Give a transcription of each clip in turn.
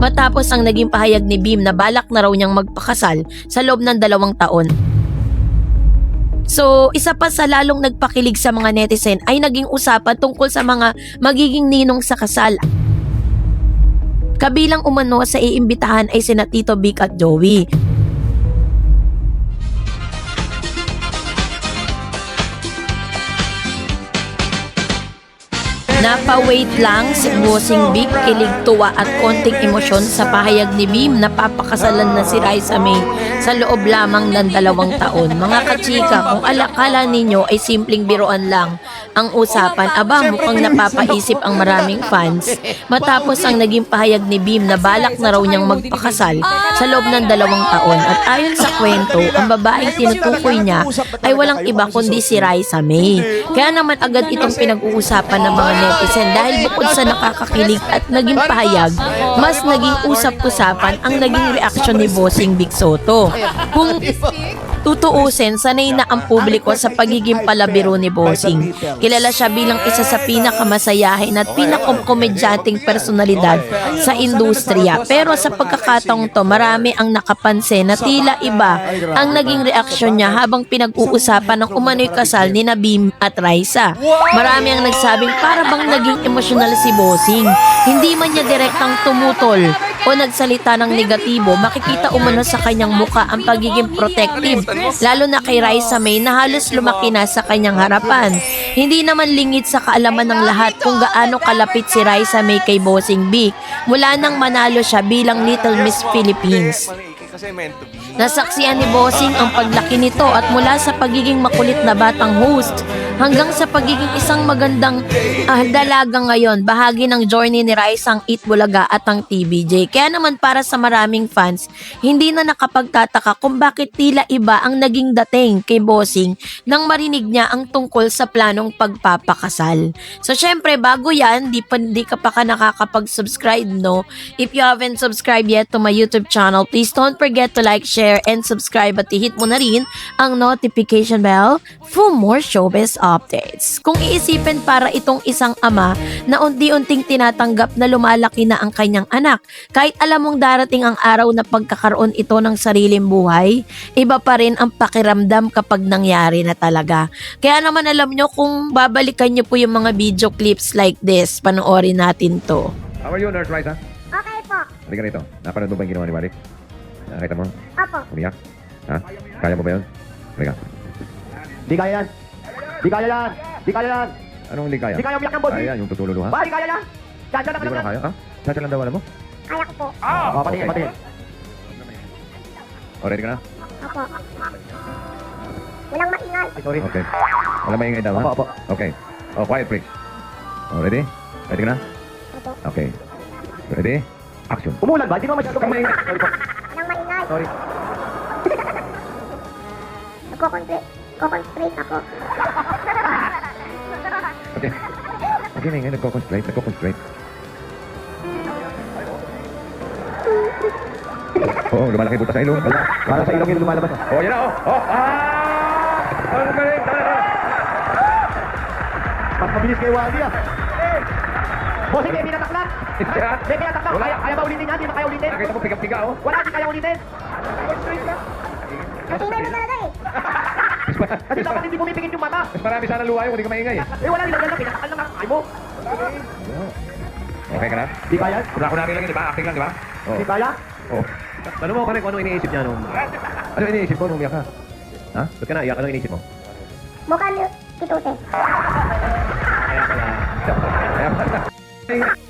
matapos ang naging pahayag ni Beam na balak na raw niyang magpakasal sa loob ng 2 taon. So, isa pa sa lalong nagpakilig sa mga netizen ay naging usapan tungkol sa mga magiging ninong sa kasal. Kabilang umano sa iimbitahan ay sina Tito Vic at Joey. Napawait lang si Bossing Vic, kilig, tuwa at konting emosyon sa pahayag ni Beam na papakasalan na si Raisa May sa loob lamang ng 2 taon. Mga kachika, kung alakala ninyo ay simpleng biruan lang ang usapan, aba mukhang napapaisip ang maraming fans matapos ang naging pahayag ni Beam na balak na raw niyang magpakasal sa loob ng 2 taon. At ayon sa kwento, ang babaeng tinutukoy niya ay walang iba kundi si Raisa May. Kaya naman agad itong pinag-uusapan ng mga netizen dahil bukod sa nakakakilig at naging pahayag, mas naging usap-usapan ang naging reaksyon ni Bossing Vic Soto. Kung tutuusin, sanay na ang publiko sa pagiging palabiro ni Bossing. Kilala siya bilang isa sa pinakamasayahin at pinakakomedyanting personalidad sa industriya. Pero sa pagkakataong to, marami ang nakapansin na tila iba ang naging reaksyon niya habang pinag-uusapan ng umano'y kasal ni Beam at Raisa. Marami ang nagsabing para bang naging emosyonal si Bossing. Hindi man niya direktang tumutol o nagsalita ng negatibo, makikita umano sa kanyang muka ang pagiging protective, lalo na kay Raisa May na halos lumaki na sa kanyang harapan. Hindi naman lingid sa kaalaman ng lahat kung gaano kalapit si Raisa May kay Bossing Vic mula nang manalo siya bilang Little Miss Philippines. Nasaksihan ni Bossing ang paglaki nito at mula sa pagiging makulit na batang host hanggang sa pagiging isang magandang dalaga ngayon, bahagi ng journey ni Raisa ang Eat Bulaga at ang TVJ. Kaya naman para sa maraming fans, hindi na nakapagtataka kung bakit tila iba ang naging dating kay Bossing nang marinig niya ang tungkol sa planong pagpapakasal. So syempre bago yan, di ka pa nakakapag-subscribe, no? If you haven't subscribed yet to my YouTube channel, please don't forget to like, share, and subscribe at i-hit mo na rin ang notification bell for more showbiz updates. Kung iisipin, para itong isang ama na unti-unting tinatanggap na lumalaki na ang kanyang anak. Kahit alam mong darating ang araw na pagkakaroon ito ng sariling buhay, iba pa rin ang pakiramdam kapag nangyari na talaga. Kaya naman alam nyo, kung babalikan nyo po yung mga video clips like this, panoorin natin to. How are you, Nurse Raisa? Okay po. Halika rito. Napanood mo ba yung ginawa ni Malik? Nakita mo? Opo. Umiyak? Ha? Kaya mo ba yun? Halika. Di kaya yan. Di kaya yan. Di kaya yan. Anong hindi kaya? Di kaya umiyak ng boss. Kaya yan, yung tutulolo ha? Ba, di kaya yan. Diyan Hindi mo na kaya? Ha? Chacha lang daw alam mo? Kaya ko po. Patingin, patingin. O, ready ka na? Opo. Walang maingay. Ay, sorry. Okay. Wala maingay daw ha? Opo, opo. Okay. O, quiet please. O, ready? Ready ka na? Opo. Okay. Ready? Action. Umulan ba? Di mo masyado kang maingay. Sorry po. Walang maingay. Sorry. Nagko-concentrate ako. Okay. Okay na yun, nagko-concentrate. Oo, lumalaki butas sa ilong. Para sa ilong yung lumalabas. Oh, yan na, oh! Oh! Ang galing! Tara! Mas mabilis kay Wally ah. Bossing, may pinataklan. Yan! May pinataklan. Wala. Kaya ba ulitin yan? Di ba kaya ulitin? Nakita mo, piga-piga, oh! Wala, di kaya ulitin. Ang tingnan mo talaga eh. Kasi dapat hindi pumipikit yung mata. Mas marami sana luha yung, hindi ka maingay eh. Eh, wala nilagyan na. Pinataklan lang ang ay mo. Okay ka na? Di kaya? Kunwari lang yun, di ba? Acting lang, di ba? Oo. Di kaya? Oo. Tanong mo ako kung ano iniisip niya nung... Ano iniisip mo nung umiyak ka? Ha? Ba't ka naiyak? Ano iniisip mo? Mukha niyo kitute. Kaya pala... Kaya pala.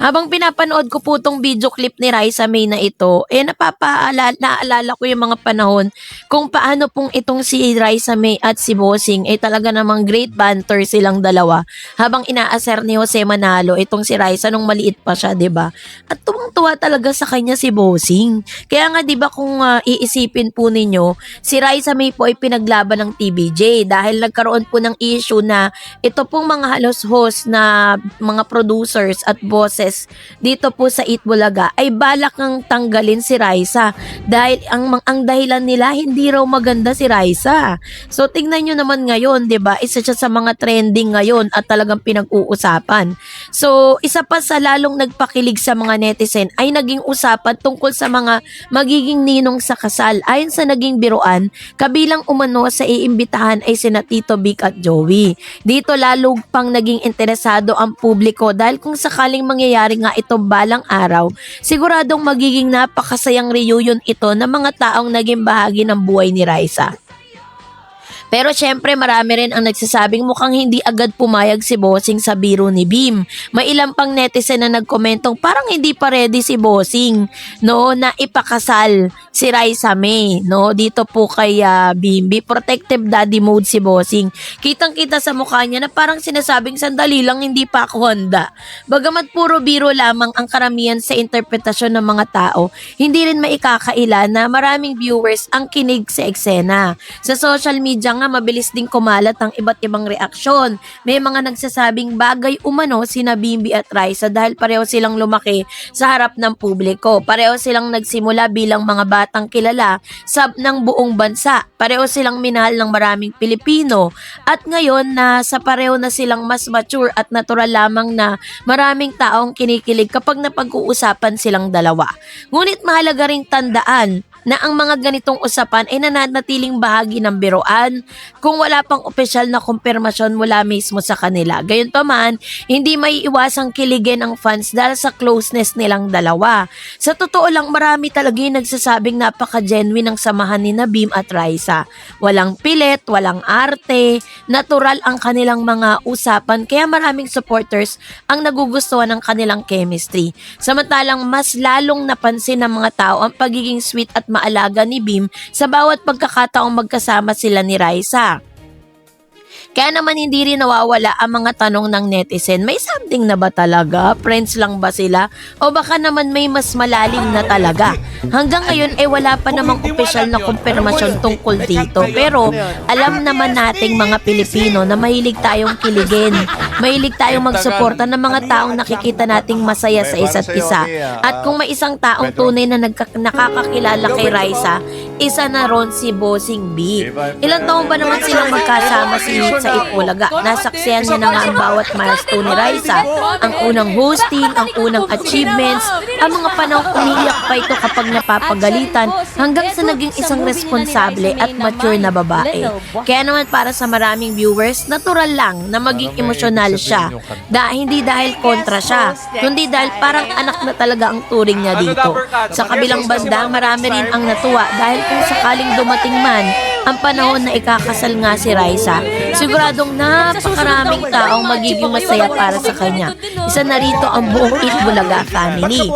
Habang pinapanood ko po tong video clip ni Raisa May na ito, naalala ko yung mga panahon kung paano pong itong si Raisa May at si Bossing talaga namang great banter silang dalawa habang inaaser ni Jose Manalo itong si Raisa nung maliit pa siya, 'di ba? At tuwang-tuwa talaga sa kanya si Bossing. Kaya nga 'di ba kung iisipin po ninyo, si Raisa May po ay pinaglaban ng TVJ dahil nagkaroon po ng issue na ito pong mga halos host na mga producers at bosses viewers dito po sa Eat Bulaga ay balak ng tanggalin si Raisa dahil ang dahilan nila hindi raw maganda si Raisa. So tingnan nyo naman ngayon, 'di ba? Isa siya sa mga trending ngayon at talagang pinag-uusapan. So isa pa sa lalong nagpakilig sa mga netizen ay naging usapan tungkol sa mga magiging ninong sa kasal. Ayon sa naging biruan, kabilang umano sa iimbitahan ay sina Tito Vic at Joey. Dito lalo pang naging interesado ang publiko dahil kung sakaling mangyayari nga ito balang araw, siguradong magiging napakasayang reunion ito ng mga taong naging bahagi ng buhay ni Raisa. Pero syempre marami rin ang nagsasabing mukhang hindi agad pumayag si Bossing sa biro ni Bim. May ilang pang netizen na nagkomentong parang hindi pa ready si Bossing, no, na ipakasal si Raisa May, no, dito po kay Bimbi. Protective daddy mode si Bossing. Kitang-kita sa mukha niya na parang sinasabing sandali lang, hindi pa ako handa. Bagamat puro biro lamang ang karamihan sa interpretasyon ng mga tao, hindi rin maikakaila na maraming viewers ang kinig sa eksena. Sa social media nga mabilis ding kumalat ang iba't ibang reaksyon. May mga nagsasabing bagay umano sina Bimbi at Raisa dahil pareho silang lumaki sa harap ng publiko. Pareho silang nagsimula bilang mga batang kilala ng buong bansa. Pareho silang minahal ng maraming Pilipino. At ngayon na sa pareho na silang mas mature at natural lamang na maraming taong kinikilig kapag napag-uusapan silang dalawa. Ngunit mahalaga ring tandaan na ang mga ganitong usapan ay nananatiling bahagi ng biruan kung wala pang opisyal na kumpirmasyon mula mismo sa kanila. Gayunpaman, hindi may iwasang kiligin ang fans dahil sa closeness nilang dalawa. Sa totoo lang, marami talaga yung nagsasabing napaka-genuine ng samahan ni Bim at Raisa. Walang pilit, walang arte, natural ang kanilang mga usapan kaya maraming supporters ang nagugustuhan ng kanilang chemistry. Samantalang mas lalong napansin ng mga tao ang pagiging sweet at maalaga ni Bim sa bawat pagkakataong magkasama sila ni Raisa. Kaya naman hindi rin nawawala ang mga tanong ng netizen, may something na ba talaga? Friends lang ba sila? O baka naman may mas malalim na talaga? Hanggang ngayon ay wala pa namang opisyal na kumpirmasyon tungkol dito. Pero alam naman nating mga Pilipino na mahilig tayong kiligin. Mahilig tayong magsuporta ng mga taong nakikita nating masaya sa isa't isa. At kung may isang taong tunay na nakakakilala kay Raisa, isa na ron si Bossing B. Ilang taon ba naman silang magkasama sa Eat Bulaga? Nasaksihan niya na nga ang bawat milestone ni Raisa. Ang unang hosting, ang unang achievements, ang mga panahong umiiyak pa ito kapag napapagalitan hanggang sa naging isang responsable at mature na babae. Kaya naman para sa maraming viewers, natural lang na maging emosyonal siya. Hindi dahil kontra siya, kundi dahil parang anak na talaga ang turing niya dito. Sa kabilang banda, marami rin ang natuwa dahil kung sakaling dumating man ang panahon na ikakasal nga si Raisa, siguradong napakaraming taong magiging masaya para sa kanya. Isa na rito ang buong Eat Bulaga family.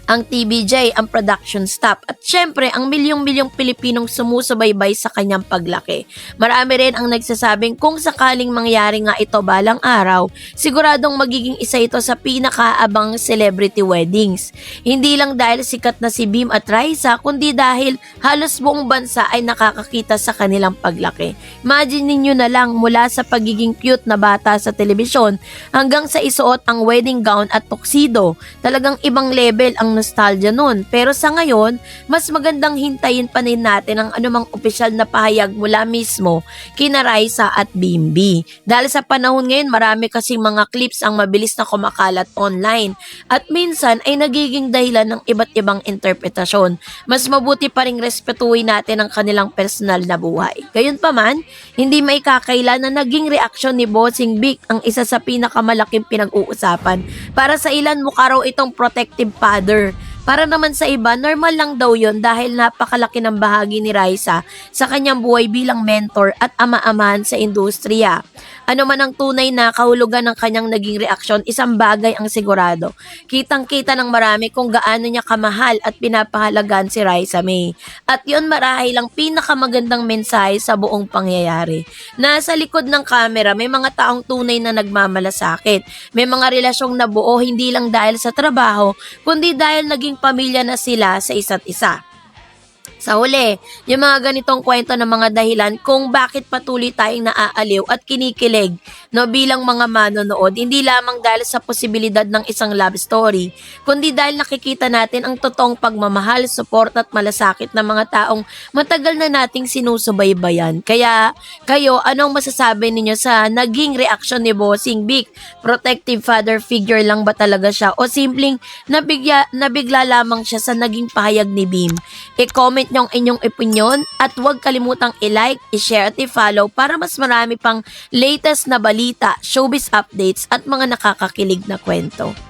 Ang TVJ, ang production staff, at syempre ang milyong-milyong Pilipinong sumusubaybay sa kanyang paglaki. Marami rin ang nagsasabing kung sakaling mangyari nga ito balang araw, siguradong magiging isa ito sa pinakaabang celebrity weddings. Hindi lang dahil sikat na si Bim at Raisa, kundi dahil halos buong bansa ay nakakakita sa kanilang paglaki. Imagine ninyo na lang mula sa pagiging cute na bata sa telebisyon hanggang sa isuot ang wedding gown at tuxedo. Talagang ibang level ang nostalgia nun. Pero sa ngayon, mas magandang hintayin pa rin natin ang anumang opisyal na pahayag mula mismo kina Raisa at Bimbi. Dahil sa panahon ngayon, marami kasing mga clips ang mabilis na kumakalat online at minsan ay nagiging dahilan ng iba't ibang interpretasyon. Mas mabuti pa ring respetuhin natin ang kanilang personal na buhay. Gayunpaman, hindi may kakaila na naging reaksyon ni Bossing Vic ang isa sa pinakamalaking pinag-uusapan. Para sa ilan, mukha raw itong protective father. Para naman sa iba, normal lang daw yon dahil napakalaki ng bahagi ni Raisa sa kanyang buhay bilang mentor at ama-amahan sa industriya. Ano man ang tunay na kahulugan ng kanyang naging reaksyon, isang bagay ang sigurado. Kitang-kita ng marami kung gaano niya kamahal at pinapahalagan si Raisa May. At yon marahil ang pinakamagandang mensahe sa buong pangyayari. Nasa likod ng kamera, may mga taong tunay na nagmamalasakit. May mga relasyong nabuo hindi lang dahil sa trabaho, kundi dahil naging pamilya na sila sa isa't isa. Sa huli, yung mga ganitong kwento ng mga dahilan kung bakit patuloy tayong naaaliw at kinikilig no, bilang mga manonood, hindi lamang dahil sa posibilidad ng isang love story, kundi dahil nakikita natin ang totoong pagmamahal, support at malasakit ng mga taong matagal na nating sinusubaybayan. Kaya kayo, anong masasabi ninyo sa naging reaksyon ni Bossing Vic? Protective father figure lang ba talaga siya o simpleng nabigla lamang siya sa naging pahayag ni Bim? I-comment nyo ang inyong opinion at huwag kalimutang i-like, i-share at i-follow para mas marami pang latest na balita, showbiz updates at mga nakakakilig na kwento.